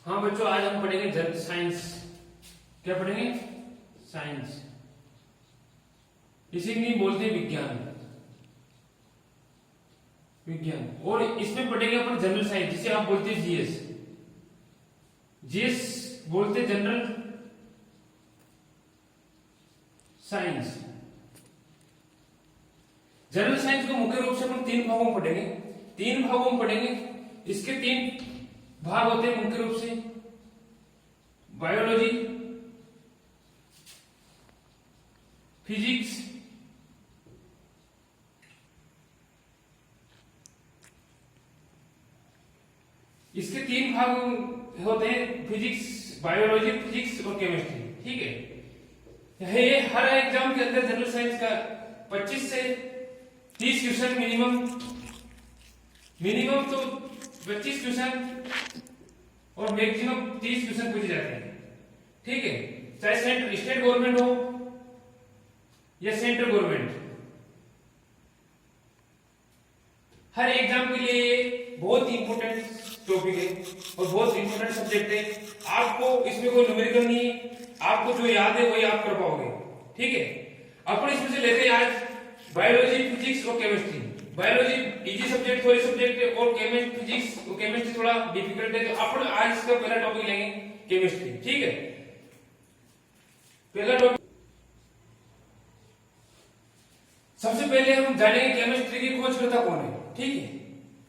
हाँ बच्चों, आज हम पढ़ेंगे जन साइंस। क्या पढ़ेंगे? साइंस। इसे नहीं बोलते विज्ञान। विज्ञान। और इसमें पढ़ेंगे अपन जनरल साइंस, जिसे आप बोलते हैं जीएस। जीएस बोलते जनरल साइंस। जनरल साइंस को मुख्य रूप से अपन तीन भागों में पढ़ेंगे। तीन भागों में पढ़ेंगे। इसके तीन भाग होते हैं मुख्य रूप से: बायोलॉजी, फिजिक्स, इसके तीन भाग होते हैं: फिजिक्स, बायोलॉजी, फिजिक्स और केमिस्ट्री। ठीक है। ये हर एग्जाम के अंदर जनरल साइंस का 25 से 30 क्वेश्चन मिनिमम तो 25 क्वेश्चन और मैक्सिमम 30 क्वेश्चन पूछे जाते हैं। ठीक है। चाहे स्टेट गवर्नमेंट हो या सेंट्रल गवर्नमेंट, हर एग्जाम के लिए बहुत इंपॉर्टेंट टॉपिक है और बहुत इंपॉर्टेंट सब्जेक्ट है। आपको इसमें कोई न्यूमेरिकल नहीं है, आपको जो याद है वही आप कर पाओगे। ठीक है। अपन इसमें से लेते हैं आज बायोलॉजी, फिजिक्स और केमिस्ट्री। बायोलॉजी इजी सब्जेक्ट, थोड़ी सब्जेक्ट है, और फिजिक्स और केमिस्ट्री थोड़ा डिफिकल्ट है। तो अपन आज इसका पहला टॉपिक लेंगे केमिस्ट्री। ठीक है। पहला टॉपिक, सबसे पहले हम जानेंगे केमिस्ट्री की खोजकर्ता कौन है। ठीक है।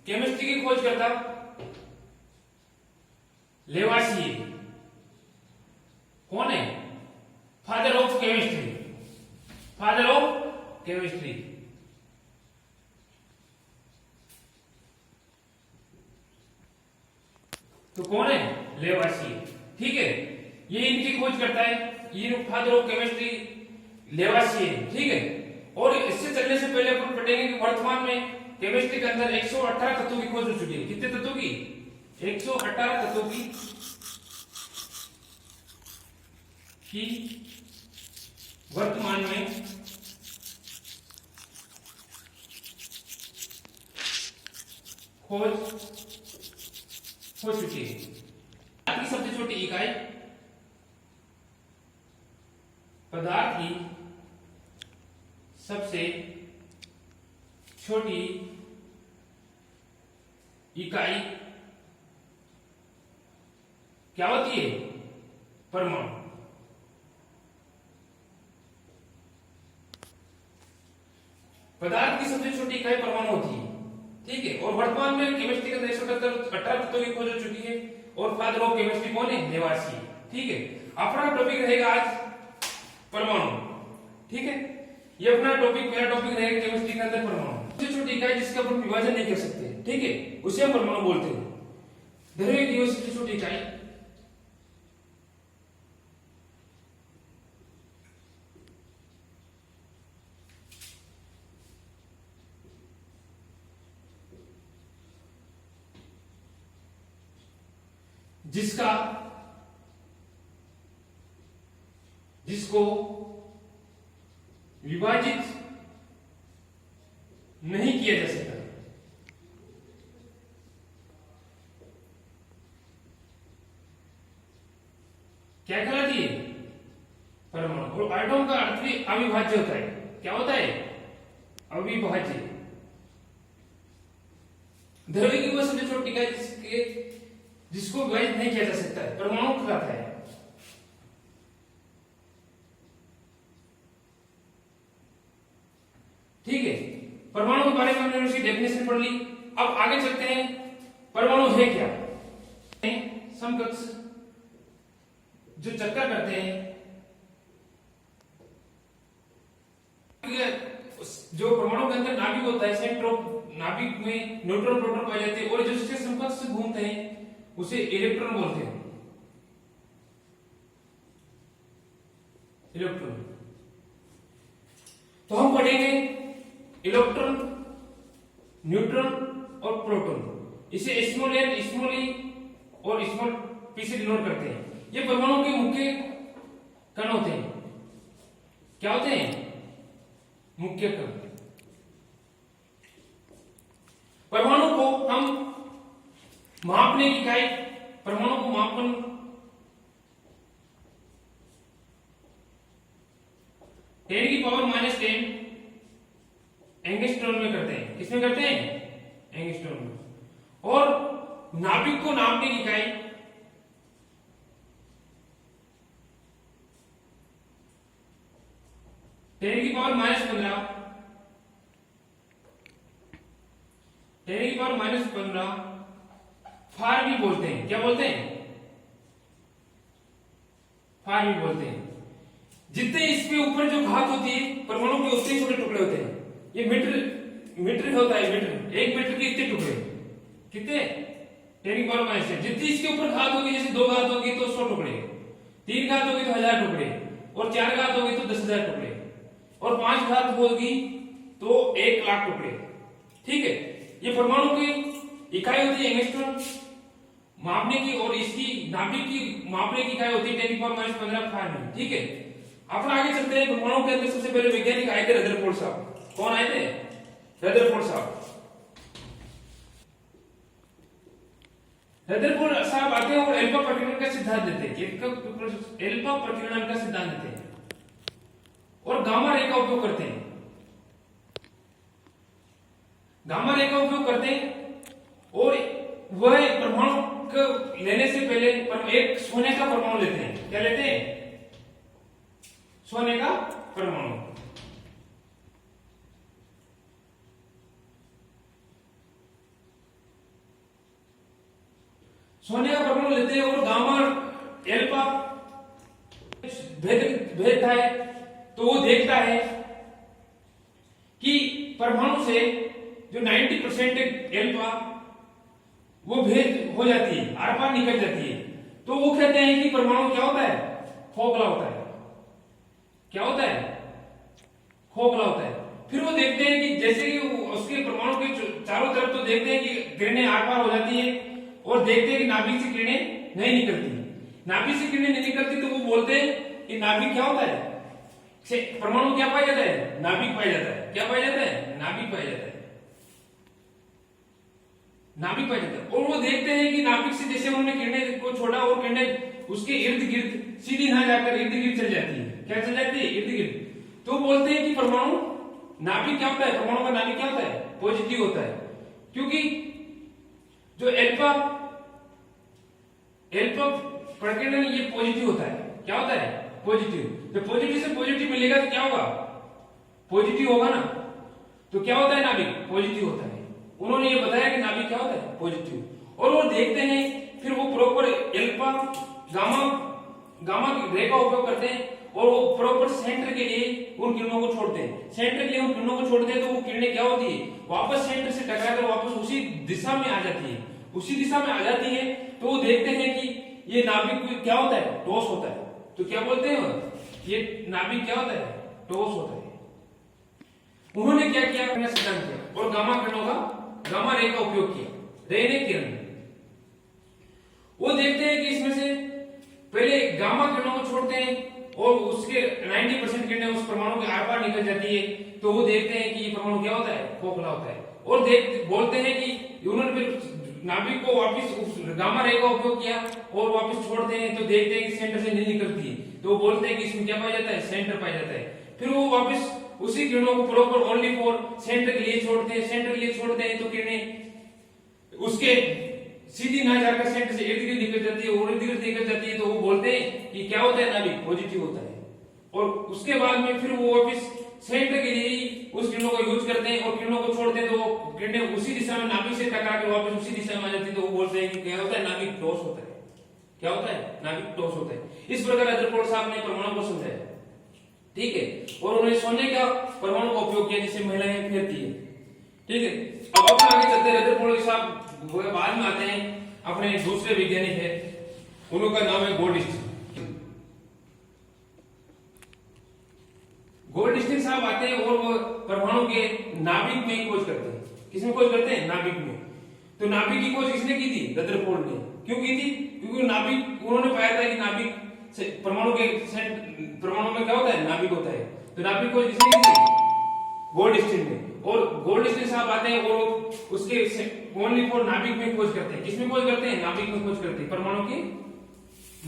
केमिस्ट्री की खोजकर्ता लेवासिए। कौन है? Father of chemistry. Father of chemistry. तो कौन है? लेवासिए। ठीक है। ये इनकी खोज करता है, ये फादर ऑफ केमिस्ट्री लेवासिए। ठीक है। और इससे चलने से पहले अपन पढ़ेंगे कि वर्तमान में केमिस्ट्री के अंदर 118 तत्वों की खोज हो चुकी है। कितने तत्वों की? 118 तत्वों की वर्तमान में खोज हो चुकी है। की सबसे छोटी इकाई, पदार्थ की सबसे छोटी इकाई क्या होती है? परमाणु। पदार्थ की सबसे छोटी इकाई परमाणु होती है। ठीक है। और वर्तमान में केमिस्ट्री के अंदर 118 तत्वों की खोज हो चुकी है और फादर ऑफ केमिस्ट्री कौन है? लेवासिए। ठीक है। अपना टॉपिक रहेगा आज परमाणु। ठीक है। ये अपना टॉपिक, पहला टॉपिक रहेगा केमिस्ट्री के अंदर परमाणु। सबसे छोटी इकाई जिसका अपन विभाजन नहीं कर सकते, ठीक है, उसे हम परमाणु बोलते हैं। द्रव्य की सबसे छोटी इकाई जिसको विभाजित नहीं किया जा सकता, क्या कहलाती है? परमाणु। और एटॉम का अर्थ भी अविभाज्य होता है। क्या होता है? अविभाज्य। द्रव्य की वह सबसे छोटी इकाई जिसको विभाजित नहीं किया जा सकता है, परमाणु कहलाता है। ठीक है। परमाणु के बारे में हमने उसकी डेफिनेशन पढ़ ली। अब आगे चलते हैं, परमाणु है क्या? समकक्ष जो चक्कर करते हैं, जो परमाणु के अंदर नाभिक होता है, सेंट्रो नाभिक में न्यूट्रॉन प्रोटॉन पाए जाते हैं और जो उसके समकक्ष घूमते हैं उसे इलेक्ट्रॉन बोलते हैं। इलेक्ट्रॉन। तो हम पढ़ेंगे इलेक्ट्रॉन, न्यूट्रॉन और प्रोटॉन। इसे स्मॉल एन, स्मॉल ई और स्मॉल पी से डिनोट करते हैं। ये परमाणु के मुख्य कण होते हैं। क्या होते हैं? मुख्य कण। परमाणु को हम मापने की इकाई परमाणु को मापन 10⁻10 एंगस्ट्रॉम में करते हैं। किसमें करते हैं? एंगस्ट्रॉम में। और नाभिक को नापने की इकाई 10⁻15 फार भी बोलते हैं। क्या बोलते हैं? फार भी बोलते हैं। जितने इसके ऊपर जो घात होती है परमाणु के उतने छोटे टुकड़े होते हैं। ये मीटर होता है, मीटर 1 मीटर के इतने टुकड़े कितने 10⁻⁻। जितनी इसके ऊपर घात होगी, जैसे 2 घात होगी तो 100 टुकड़े, 3 घात होगी तो 1000 टुकड़े, और 4 घात होगी तो 10,000 टुकड़े, और 5 घात होगी तो 1,00,000 टुकड़े। ठीक है, ये परमाणु की इकाई होती है एंगस्ट्रॉम मापने की, और इसकी नाभिक की मापने की इकाई होती है 10⁻15 फार। ठीक है, अपन आगे चलते हैं। परमाणु के अंदर सबसे पहले वैज्ञानिक आए थे रदरफोर्ड साहब। कौन आए थे? रदरफोर्ड साहब। रदरफोर्ड साहब आते हैं और एल्फा प्रकीर्णन का सिद्धांत देते हैं। एल्फा प्रकीर्णन का सिद्धांत देते हैं और गामा रे का उपयोग करते हैं। गामा रे का उपयोग करते हैं और वह परमाणु को लेने से पहले एक सोने का परमाणु लेते हैं। क्या लेते हैं? सोने का परमाणु। सोने का परमाणु लेते हैं और गामा एल्फा भेद है तो वो देखता है कि परमाणु से जो 90% एल्फा वो भेद हो जाती है, आर पार निकल जाती है। तो वो कहते हैं कि परमाणु क्या होता है? खोखला होता है। क्या होता है? खोखला होता है। फिर वो देखते हैं कि जैसे कि उसके परमाणु के चारों तरफ तो देखते हैं कि किरणें आर पार हो जाती है, और देखते हैं कि नाभिक से किरणें नहीं निकलती। नाभिक से किरणें नहीं निकलती तो वो बोलते हैं कि नाभिक क्या होता है? परमाणु क्या पाया जाता है? नाभिक पाया जाता है। क्या पाया जाता है? नाभिक पाया जाता है। नाभिक पाया जाता है। और वो देखते हैं कि नाभिक से जैसे उन्होंने किरणें को छोड़ा और किरणें उसके इर्द गिर्द सीधी ना जाकर इर्द गिर्द चल जाती है। क्या चल जाती है? इर्द गिर्द। तो बोलते हैं कि परमाणु नाभिक क्या होता है? परमाणु का नाभिक क्या होता है? पॉजिटिव होता है। क्योंकि जो एल्फा प्रकीर्णन ये पॉजिटिव होता है। क्या होता है? पॉजिटिव। जब पॉजिटिव से पॉजिटिव मिलेगा तो क्या होगा? पॉजिटिव होगा ना। तो क्या होता है? नाभिक पॉजिटिव होता है। उन्होंने ये बताया कि नाभिक क्या होता है? पॉजिटिव। और वो देखते हैं, फिर वो प्रॉपर एल्फा गामा रे का उपयोग करते हैं और वो प्रॉपर सेंटर के लिए उन किरणों को छोड़ते हैं। सेंटर के लिए उन किरणों को छोड़ते हैं तो वो किरणें क्या होती है? वापस सेंटर से टकराकर वापस उसी दिशा में आ जाती है। उसी दिशा में आ जाती है तो वो देखते हैं कि ये नाभिक क्या होता है? ठोस होता है। तो क्या बोलते हैं? ये नाभिक क्या होता है? ठोस होता है। उन्होंने क्या किया? सिद्धांत किया और गामा किरणों का, गामा रे का उपयोग किया। रे किरण वो देखते हैं कि इसमें से पहले गामा किरणों को छोड़ते हैं और उसके 90% किरणें उस परमाणु के आर पार निकल जाती है। तो वो देखते हैं कि ये परमाणु क्या होता है? खोखला होता है। और बोलते हैं कि उन्होंने फिर नाभिक को वापस गामा रे का उपयोग किया और वापस छोड़ते हैं तो देखते हैं कि सेंटर से नहीं निकलती। तो वो बोलते हैं कि इसमें क्या पाया जाता है? सेंटर पाया जाता है। फिर वो वापस उसी किरणों को प्रॉपर ओनली फॉर सेंटर के लिए छोड़ते हैं। सेंटर के लिए छोड़ते हैं तो किरणें उसके सीधी ना जाकर सेंटर से इर्द गिर्द निकल जाती है और इर्द गिर्द निकल जाती है। तो वो बोलते हैं कि क्या होता है? नाभिक पॉजिटिव होता है। और उसके बाद में फिर वो वापस सेंटर के लिए ही उस किरणों को यूज करते हैं और किरणों को छोड़ते हैं तो किरणें उसी दिशा में नाभिक से टकराकर वापस उसी दिशा में आ जाती है। तो वो बोलते हैं कि क्या होता है? नाभिक ठोस होता है। क्या होता है? नाभिक ठोस होता है। इस प्रकार रदरफोर्ड साहब ने परमाणु को समझाया। ठीक है, और उन्होंने सोने का परमाणु का उपयोग किया जिससे महिलाएं फेरती है। ठीक है, अब अपन आगे चलते हैं। रदरफोर्ड साहब बाद में आते हैं, अपने दूसरे वैज्ञानिक है, उनका नाम है गोल्डस्टीन। गोल्डस्टीन साहब आते हैं और वो परमाणु के नाभिक में खोज करते हैं। किसमें खोज करते हैं? नाभिक में। तो नाभिक की खोज किसने की थी? रदरफोर्ड ने। क्यों की थी? क्योंकि नाभिक उन्होंने पाया था कि नाभिक परमाणु में क्या होता है? नाभिक होता है। तो नाभिक खोज किसने की थी? गोल्डस्टीन ने। और गोल्डस्टीन साहब आते हैं और उसके ओनली फॉर नाभिक में खोज करते हैं। किसमें खोज करते हैं? नाभिक में खोज करते हैं, परमाणु के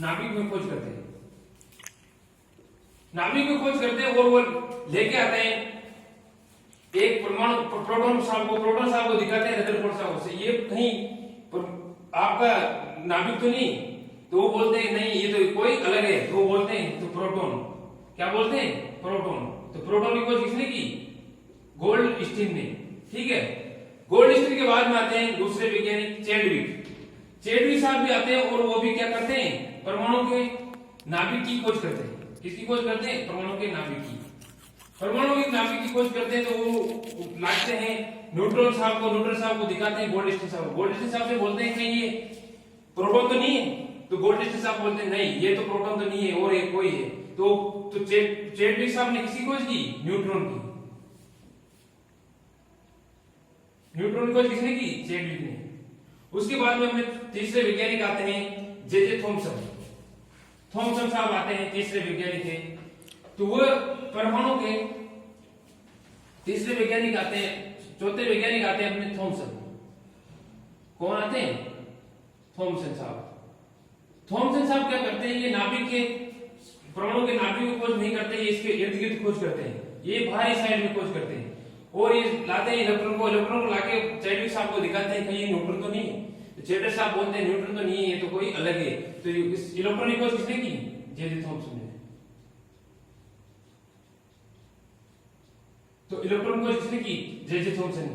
नाभिक में खोज करते हैं, नाभिक में खोज करते हैं और वो लेके आते हैं एक परमाणु प्रोटॉन साहब को दिखाते हैं रदरफोर्ड साहब से, ये कहीं आपका नाभिक तो नहीं, तो वो बोलते हैं नहीं ये तो कोई अलग है, तो वो बोलते हैं तो प्रोटॉन, क्या बोलते हैं? प्रोटॉन। तो प्रोटॉन की खोज किसने की? गोल्डस्टीन ने। ठीक है, गोल्डस्टीन के बाद में आते हैं दूसरे वैज्ञानिक चैडविक साहब भी आते हैं और वो भी क्या करते हैं? परमाणु के नाभिक की खोज करते हैं। किसकी खोज करते हैं? परमाणु के नाभिक की। परमाणु के नाभिक की खोज करते हैं तो वो लाते हैं न्यूट्रॉन साहब को दिखाते हैं गोल्डस्टीन साहब से बोलते हैं कि ये प्रोटॉन तो नहीं है, तो गोल्डस्टीन साहब बोलते हैं नहीं ये तो प्रोटॉन तो नहीं है और एक कोई है। तो चैडविक साहब ने किसकी खोज की? न्यूट्रॉन की। न्यूट्रॉन की खोज किसने की? चैडविक ने। उसके बाद में हमें तीसरे वैज्ञानिक आते हैं जे थॉमसन साहब आते हैं, तीसरे वैज्ञानिक है। तो वो परमाणु के तीसरे वैज्ञानिक आते हैं, चौथे वैज्ञानिक आते हैं अपने थॉमसन। कौन आते हैं? थॉमसन साहब क्या करते हैं? ये नाभिक के परमाणु के नाभिक की खोज नहीं करते, ये इसके इर्द गिर्द खोज करते हैं, ये बाहरी साइड में खोज करते हैं और ये लाते हैं इलेक्ट्रॉन को लाके चैडविक साहब को दिखाते हैं कि ये न्यूट्रॉन तो नहीं है। तो चैडविक साहब बोलते हैं न्यूट्रॉन तो नहीं है, ये तो कोई अलग है। तो इस इलेक्ट्रॉन की खोज किसने की? जे थॉमसन ने। तो इलेक्ट्रॉन खोज किसने की? जे थॉमसन ने।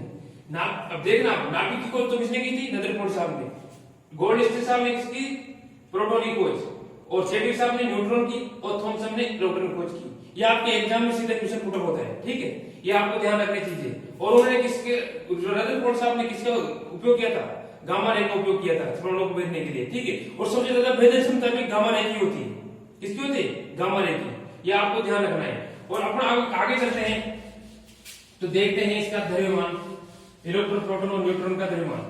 अब देखना नाभिक की खोज तो किसने की थी? रदरफोर्ड साहब ने। गोल्डस्टीन साहब ने किसकी? प्रोटॉन की खोज, और चैडविक साहब ने न्यूट्रॉन की और थॉमसन ने इलेक्ट्रॉन की खोज की। ये आपके एग्जाम में सीधे क्वेश्चन पुट होता है। ठीक है, ये आपको ध्यान रखनी चीजें। और उन्होंने किसके रदरफोर्ड साहब ने किसका उपयोग किया था? गामा रे का उपयोग किया था परमाणु को भेदने के लिए। ठीक है, और सबसे ज्यादा भेदन क्षमता भी गामा रे की होती है। किसकी होती है? गामा रे की। ये आपको ध्यान रखना है। और अपन आगे चलते हैं तो देखते हैं इसका द्रव्यमान, इलेक्ट्रॉन प्रोटॉन और न्यूट्रॉन का द्रव्यमान।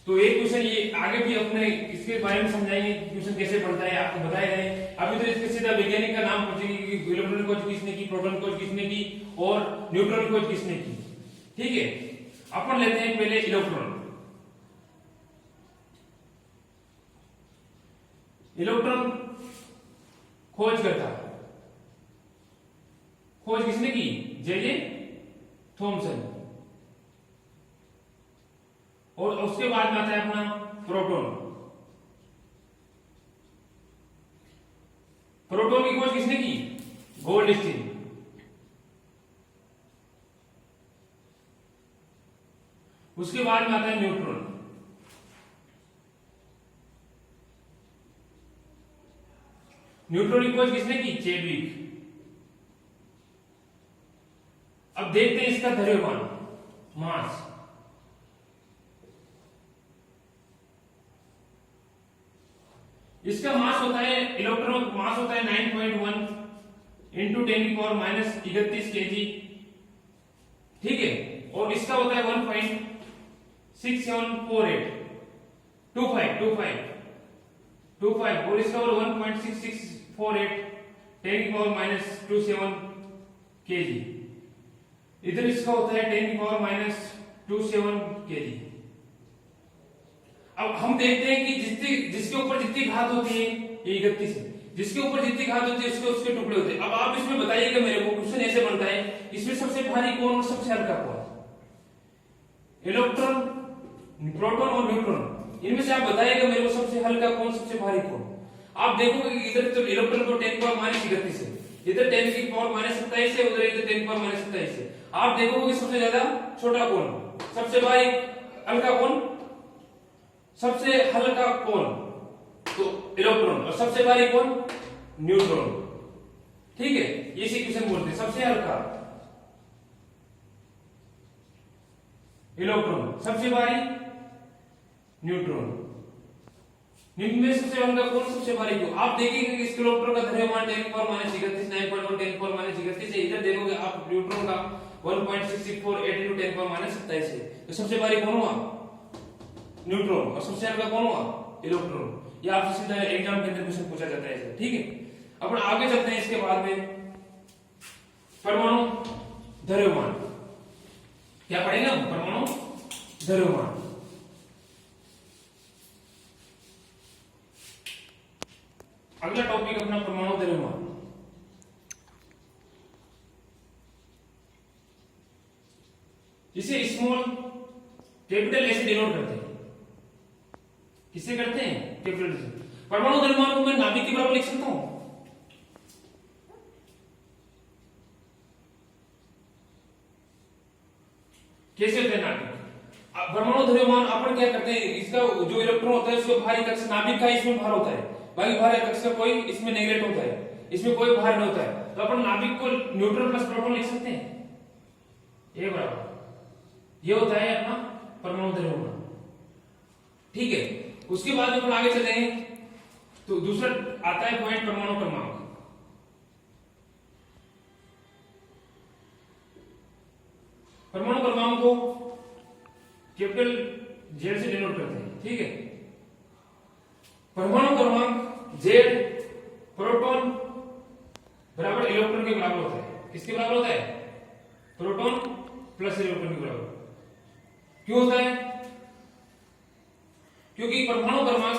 तो एक क्वेश्चन ये आगे भी अपने इसके बारे में समझाएंगे, क्वेश्चन कैसे पढ़ता है आपको बताए गए। अभी तो इसके सीधा वैज्ञानिक का नाम पूछेगी कि इलेक्ट्रॉन खोज किसने की, प्रोटॉन खोज किसने की और न्यूट्रॉन खोज किसने की। ठीक है, अपन लेते हैं पहले इलेक्ट्रॉन खोज करता, खोज किसने की? J Thomson. और उसके बाद में आता है अपना प्रोटॉन की खोज किसने की? गोल्डस्टीन। उसके बाद में आता है न्यूट्रॉन की खोज किसने की? चैडविक। अब देखते हैं इसका द्रव्यमान, मास। इसका मास होता है, इलेक्ट्रॉन मास होता है 9.1 इंटू 10⁻³ kg। ठीक है, और इसका होता है 1.674825 और इसका 1.6648 10⁻27 kg। इधर इसका होता है 10⁻27 kg। अब हम देखते हैं कि जिसके ऊपर जितनी घात होती है, ये 31 है, जिसके ऊपर जितनी घात होती है उसके टुकड़े होते हैं। अब आप इसमें बताइएगा मेरे को, क्वेश्चन ऐसे बनता है इसमें सबसे भारी कौन और सबसे हल्का कौन? इलेक्ट्रॉन, प्रोटॉन और न्यूट्रॉन, इनमें से आप बताइएगा मेरे को सबसे हल्का कौन, सबसे भारी कौन। आप देखोगे कि इधर तो इलेक्ट्रॉन को 10⁻31 है, इधर 10⁻27 है, उधर इधर 10⁻27 है। आप देखोगे सबसे ज्यादा छोटा कौन, सबसे भारी हल्का कौन, सबसे हल्का कौन? तो इलेक्ट्रॉन। और सबसे भारी कौन? न्यूट्रॉन। ठीक है, ये सी क्वेश्चन बोलते हैं सबसे हल्का इलेक्ट्रॉन, सबसे भारी न्यूट्रॉन। इनमें सबसे हल्का कौन, सबसे भारी क्यों? आप देखेंगे कि इस इलेक्ट्रॉन का द्रव्यमान 10⁻31 9.1 10⁻31 है। इधर देखोगे आप न्यूट्रॉन का 1.6648 इंटू 10⁻27 है। तो सबसे भारी कौन हुआ? न्यूट्रॉन। और सबसे हल्का कौन हुआ? इलेक्ट्रॉन। ये आपसे सीधा एग्जाम के अंदर क्वेश्चन पूछा जाता है। ठीक है, अपन आगे चलते हैं। इसके बाद में परमाणु द्रव्यमान। क्या पढ़ेंगे हम? परमाणु द्रव्यमान। अगला टॉपिक अपना परमाणु द्रव्यमान। इसे स्मॉल कैपिटल ए से डिनोट करते हैं। किससे करते हैं? कैपिटल से। परमाणु द्रव्यमान को मैं नाभिक के बराबर लिख सकता हूं। कैसे होते हैं नाभिक? परमाणु द्रव्यमान अपन क्या करते हैं, इसका जो इलेक्ट्रॉन होता है उसको भारी कक्ष नाभिक का इसमें भार होता है, बाकी भारी कक्ष का कोई इसमें नेगलेक्ट होता है, इसमें कोई भार नहीं होता है। तो अपन नाभिक को न्यूट्रॉन प्लस प्रोटॉन लिख सकते हैं, ये बराबर ये होता है अपना परमाणु द्रव्यमान। ठीक है, उसके बाद अपन आगे चले तो दूसरा आता है पॉइंट परमाणु क्रमांक। परमाणु क्रमांक को कैपिटल जेड से डिनोट करते हैं। ठीक है, परमाणु क्रमांक जेड प्रोटॉन बराबर इलेक्ट्रॉन के बराबर होता है। किसके बराबर होता है? प्रोटॉन प्लस इलेक्ट्रॉन के बराबर। क्यों होता है? क्योंकि परमाणु क्रमांक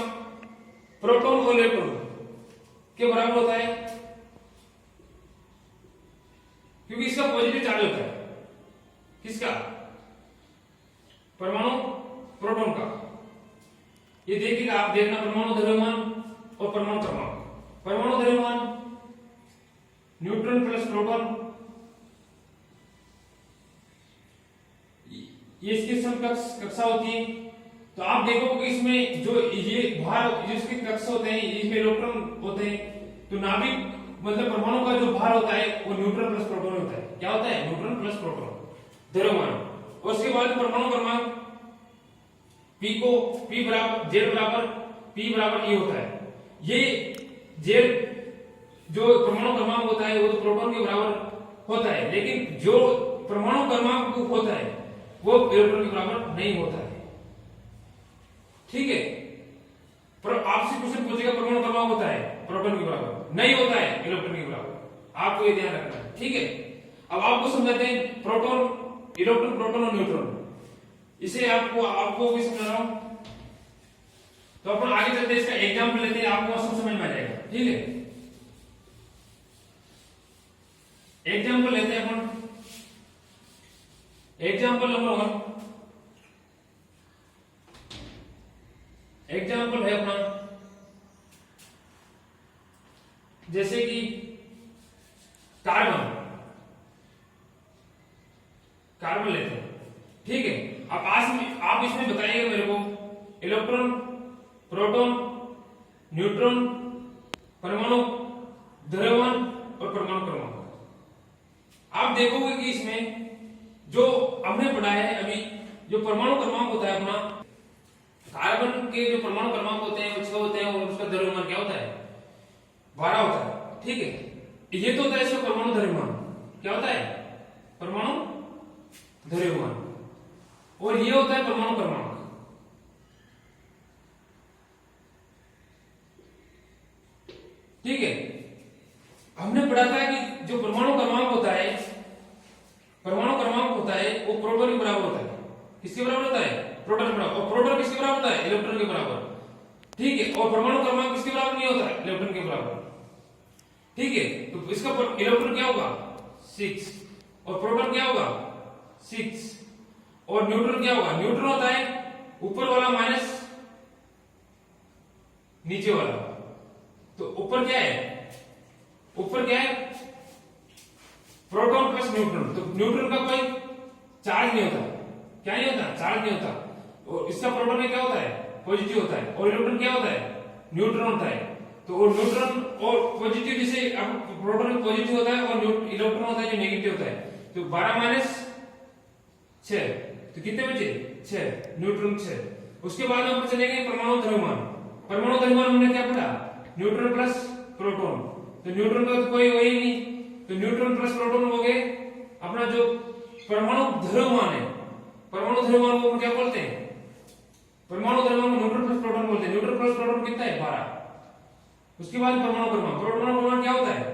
प्रोटॉन और इलेक्ट्रॉन के बराबर होता है, क्योंकि इसका पॉजिटिव चार्ज होता है। किसका? परमाणु प्रोटॉन का। ये देखिएगा, आप देखना परमाणु द्रव्यमान और परमाणु क्रमांक। परमाणु द्रव्यमान न्यूट्रॉन प्लस प्रोटॉन, ये इसकी समकक्ष कक्षा होती है। तो आप देखोगे कि इसमें जो ये भार जिसके कक्ष होते हैं, इसमें इलेक्ट्रॉन होते हैं। तो नाभिक मतलब परमाणु का जो भार होता है वो न्यूट्रॉन प्लस प्रोटॉन होता है। क्या होता है? न्यूट्रॉन प्लस प्रोटॉन द्रव्यमान। और उसके बाद परमाणु क्रमांक P को P बराबर जेड बराबर P बराबर E होता है। ये जेड जो परमाणु क्रमांक होता है वो तो प्रोटॉन के बराबर होता है, लेकिन जो परमाणु क्रमांक होता है वो इलेक्ट्रॉन के बराबर नहीं होता है। ठीक है, पर आपसे क्वेश्चन पूछेगा परमाणु क्रमांक होता है प्रोटॉन के बराबर, नहीं होता है इलेक्ट्रॉन के बराबर। आपको ये ध्यान रखना है। ठीक है, अब आपको समझाते हैं प्रोटॉन, इलेक्ट्रॉन, प्रोटॉन और न्यूट्रॉन। इसे आपको भी समझा रहा हूं। तो अपन आगे चलते हैं, इसका एग्जाम्पल लेते हैं, आपको सब समझ में आ जाएगा। ठीक है, एग्जाम्पल लेते हैं अपन। एग्जाम्पल नंबर 1, एग्जाम्पल है अपना जैसे कि कार्बन। कार्बन लेते हैं। ठीक है, अब आप इसमें बताइएगा मेरे को इलेक्ट्रॉन, प्रोटॉन, न्यूट्रॉन, परमाणु द्रव्यमान और परमाणु क्रमांक। आप देखोगे कि इसमें जो हमने पढ़ा है अभी, जो परमाणु क्रमांक होता है अपना, कार्बन के जो परमाणु क्रमांक होते हैं उसका होते हैं, और उसका द्रव्यमान क्या होता है? 12 होता है। ठीक है, ये तो होता है इसका परमाणु द्रव्यमान। क्या होता है? परमाणु द्रव्यमान। और ये होता है परमाणु क्रमांक। ठीक है, हमने पढ़ा था कि जो परमाणु क्रमांक होता है, परमाणु क्रमांक होता है वो प्रोटॉन के बराबर होता है। किसके बराबर होता है? प्रोटॉन के बराबर। और प्रोटॉन किसके बराबर होता है? इलेक्ट्रॉन के बराबर। ठीक है, और परमाणु क्रमांक किसके बराबर नहीं होता है? इलेक्ट्रॉन के बराबर। ठीक है, तो इसका इलेक्ट्रॉन क्या होगा? 6, और प्रोटॉन क्या होगा? 6, और न्यूट्रॉन क्या होगा? न्यूट्रॉन होता है ऊपर वाला माइनस नीचे वाला। तो ऊपर क्या है? ऊपर क्या है? Proton plus neutron. तो न्यूट्रॉन का कोई चार्ज नहीं होता। क्या नहीं होता? चार्ज नहीं होता। और इसका प्रोटॉन में क्या होता है? पॉजिटिव होता है। और इलेक्ट्रॉन क्या होता है? न्यूट्रॉन होता है। तो और न्यूट्रॉन और पॉजिटिव, जैसे अब प्रोटॉन में पॉजिटिव होता है और इलेक्ट्रॉन होता है जो नेगेटिव होता है। तो 12 माइनस 6, तो कितने बचे? 6, न्यूट्रॉन 6। उसके बाद हम चलेंगे परमाणु द्रव्यमान। परमाणु द्रव्यमान हमने क्या पढ़ा? Neutron plus proton. तो न्यूट्रॉन का तो कोई वही नहीं, तो न्यूट्रॉन प्लस प्रोटॉन हो गए अपना जो परमाणु द्रव्यमान है। परमाणु द्रव्यमान को क्या बोलते हैं? परमाणु द्रव्यमान को न्यूट्रॉन प्लस प्रोटॉन बोलते हैं। न्यूट्रॉन प्लस प्रोटॉन कितना है? 12। उसके बाद परमाणु क्रमांक। प्रोटॉन क्रमांक क्या होता है?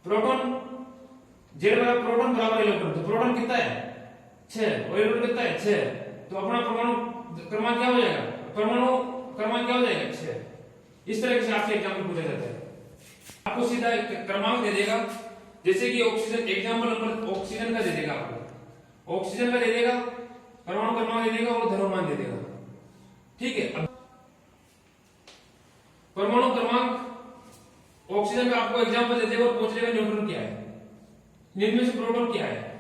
प्रोटॉन जेड बराबर प्रोटॉन बराबर इलेक्ट्रॉन। तो प्रोटॉन कितना है? 6 और इलेक्ट्रॉन कितना है 6, तो अपना परमाणु क्रमांक क्या हो जाएगा, परमाणु क्रमांक क्या हो जाएगा 6। इस तरह से आपसे एग्जाम्पल पूछा जाता है, आपको सीधा क्रमांक दे देगा, जैसे कि ऑक्सीजन, एग्जाम्पल नंबर ऑक्सीजन का दे देगा, आपको ऑक्सीजन का दे देगा, परमाणु क्रमांक दे देगा और द्रव्यमान दे देगा। ठीक है, अब परमाणु क्रमांक ऑक्सीजन का आपको एग्जाम्पल दे देगा और पूछ लेगा न्यूट्रॉन क्या है, इनमें से प्रोटॉन क्या है।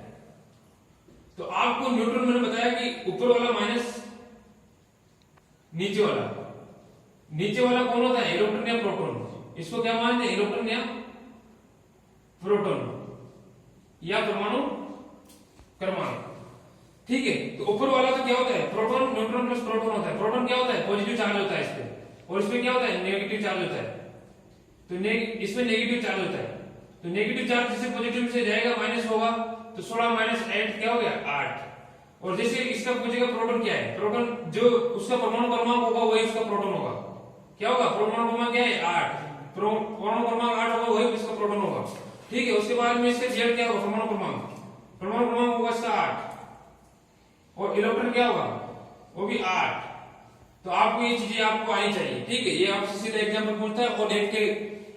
तो आपको न्यूट्रॉन मैंने बताया कि ऊपर वाला माइनस नीचे वाला, नीचे वाला कौन होता है, इलेक्ट्रॉन या प्रोटॉन। इसको क्या मानते हैं, इलेक्ट्रॉन या प्रोटॉन या परमाणु क्रमांक। ठीक है, तो ऊपर वाला तो क्या होता है, प्रोटॉन, न्यूट्रॉन प्लस प्रोटॉन होता है। प्रोटॉन क्या होता है, पॉजिटिव चार्ज होता है इस पे, और इसमें क्या होता है, नेगेटिव चार्ज होता है। तो इसमें नेगेटिव चार्ज होता है, तो नेगेटिव चार्ज जैसे पॉजिटिव से जाएगा माइनस होगा, तो 16 माइनस 8 क्या हो गया 8। और जैसे इसका पूछेगा प्रोटॉन क्या है, प्रोटॉन जो उसका परमाणु क्रमांक होगा वही उसका प्रोटॉन होगा। क्या होगा, परमाणु क्रमांक क्या है 8, परमाणु क्रमांक 8 होगा वही इसका प्रोटॉन होगा। ठीक है, उसके बाद में इसका जेड क्या होगा, परमाणु क्रमांक, परमाणु क्रमांक होगा इसका 8, और इलेक्ट्रॉन क्या होगा वो भी 8। तो आपको ये चीजें आपको आनी चाहिए। ठीक है, ये आपसे सीधा एग्जाम्पल पूछता है और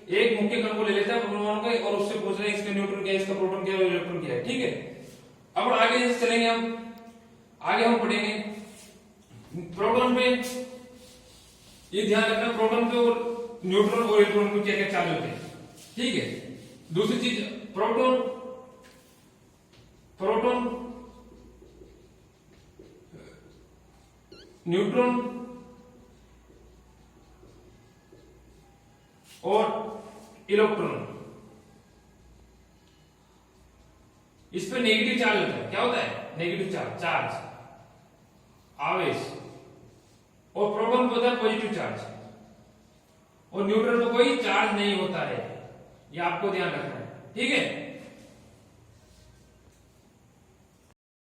एक मुख्य कण को ले लेता है परमाणु के, और उससे पूछ रहे हैं इसका न्यूट्रॉन क्या है, इसका प्रोटॉन क्या है, इलेक्ट्रॉन क्या है। ठीक है, अब आगे जैसे चलेंगे हम, आगे हम पढ़ेंगे प्रोटॉन पे। ये ध्यान रखना, प्रोटॉन पे और न्यूट्रॉन और इलेक्ट्रॉन पे क्या क्या चार्ज होते हैं। ठीक है, दूसरी चीज प्रोटॉन न्यूट्रॉन और इलेक्ट्रॉन, इस पे नेगेटिव चार्ज होता है। क्या होता है, नेगेटिव चार्ज आवेश, और प्रोटॉन पे होता है पॉजिटिव चार्ज, और न्यूट्रॉन पे कोई चार्ज नहीं होता है। ये आपको ध्यान रखना है। ठीक है,